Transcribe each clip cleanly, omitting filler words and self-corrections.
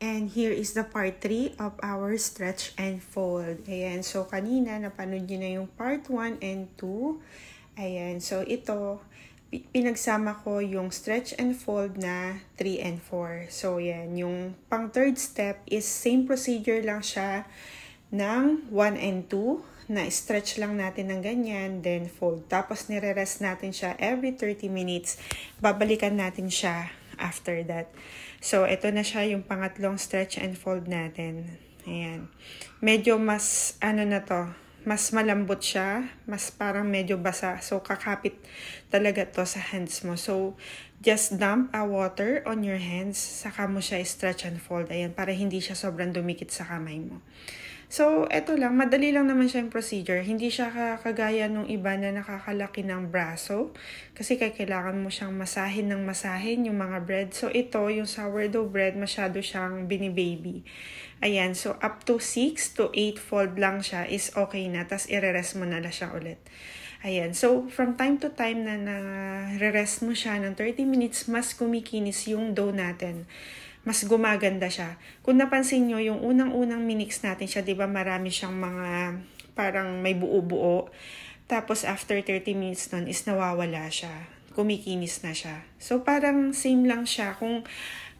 And here is the part 3 of our stretch and fold. Ayan, so kanina napanood nyo na yung part 1 and 2. Ayan, so ito, pinagsama ko yung stretch and fold na 3 and 4. So yan, yung pang third step is same procedure lang siya ng 1 and 2. Na stretch lang natin ng ganyan, then fold. Tapos nire-rest natin siya every 30 minutes. Babalikan natin siya after that. So, ito na siya yung pangatlong stretch and fold natin. Ayan. Medyo mas, mas malambot siya. Mas parang medyo basa. So, kakapit talaga to sa hands mo. So, just dump a water on your hands. Saka mo siya stretch and fold. Ayan, para hindi siya sobrang dumikit sa kamay mo. So, eto lang. Madali lang naman siya yung procedure. Hindi siya kagaya nung iba na nakakalaki ng braso. Kasi kailangan mo siyang masahin yung mga bread. So, ito, yung sourdough bread, masyado siyang binibaby. Ayan. So, up to 6 to 8 fold lang siya is okay na. Tapos, i-rest mo na lang siya ulit. Ayan. So, from time to time na re-rest mo siya ng 30 minutes, mas kumikinis yung dough natin. Mas gumaganda siya. Kung napansin nyo, yung unang-unang minix natin siya, di ba marami siyang mga parang may buo-buo. Tapos after 30 minutes nun is nawawala siya. Kumikinis na siya. So parang same lang siya kung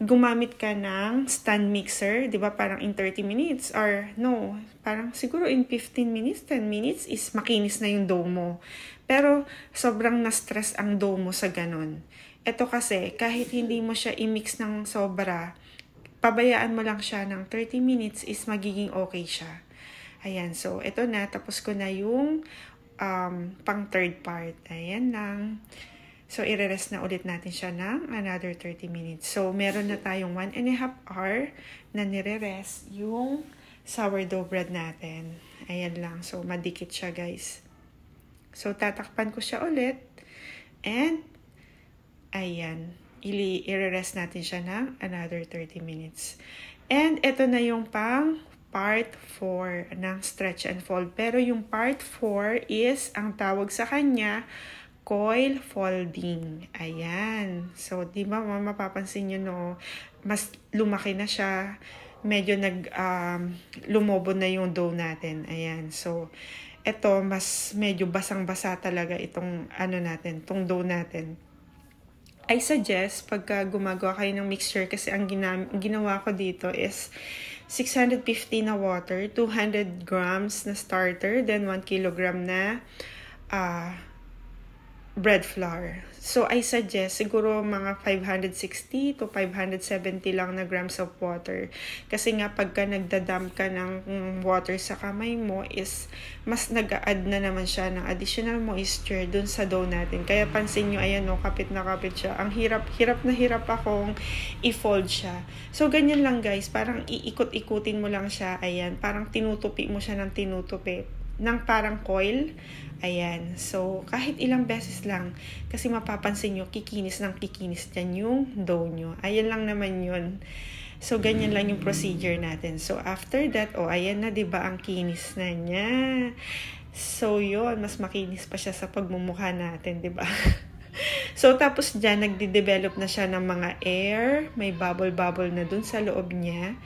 gumamit ka ng stand mixer, di ba parang in 30 minutes or no, parang siguro in 15 minutes, 10 minutes is makinis na yung dough mo. Pero sobrang na-stress ang dough mo sa ganun. Ito kasi, kahit hindi mo siya i-mix ng sobra, pabayaan mo lang siya ng 30 minutes is magiging okay siya. Ayan, so ito na, tapos ko na yung pang third part. Ayan lang. So, i-rest na ulit natin siya ng another 30 minutes. So, meron na tayong 1.5 hour na nire-rest yung sourdough bread natin. Ayan lang. So, madikit siya, guys. So, tatakpan ko siya ulit. And, ayan, i-rest natin siya ng another 30 minutes. And ito na yung pang part 4 ng stretch and fold. Pero yung part 4 is, ang tawag sa kanya, coil folding. Ayan. So, di ba mapapansin nyo, no? Mas lumaki na siya. Medyo lumobo na yung dough natin. Ayan. So, ito, mas medyo basang-basa talaga itong itong dough natin. I suggest, pagka gumagawa kayo ng mixture, kasi ang ginawa ko dito is 650 na water, 200 grams na starter, then 1 kilogram na bread flour. So, I suggest siguro mga 560 to 570 lang na grams of water. Kasi nga, pagka nagdadump ka ng water sa kamay mo is mas nag-a-add na naman siya ng additional moisture dun sa dough natin. Kaya pansin nyo, ayan no, kapit na kapit siya. Ang hirap akong i-fold siya. So, ganyan lang guys. Parang iikot-ikutin mo lang siya. Ayan, parang tinutupi mo siya ng tinutupi. Ng parang coil. Ayan. So, kahit ilang beses lang. Kasi mapapansin nyo, kikinis dyan yung dough nyo. Ayan lang naman yun. So, ganyan lang yung procedure natin. So, after that, ayan na, diba, ang kinis na niya. So, yun, mas makinis pa siya sa pagmumukha natin, diba? So, tapos dyan, nagde-develop na siya ng mga air. May bubble-bubble na dun sa loob niya.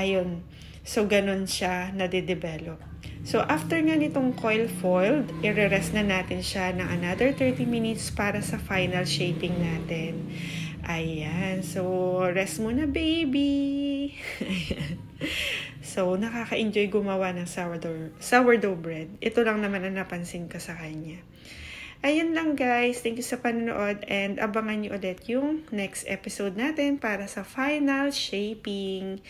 Ayun. So, ganun siya nade-develop. So, after nga nitong coil fold, i-rest na natin siya ng another 30 minutes para sa final shaping natin. Ayan. So, rest muna, baby! Ayan. So, nakaka-enjoy gumawa ng sourdough bread. Ito lang naman ang napansin ko sa kanya. Ayan lang guys. Thank you sa panonood and abangan niyo ulit yung next episode natin para sa final shaping.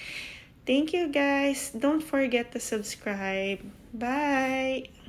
Thank you guys. Don't forget to subscribe. Bye!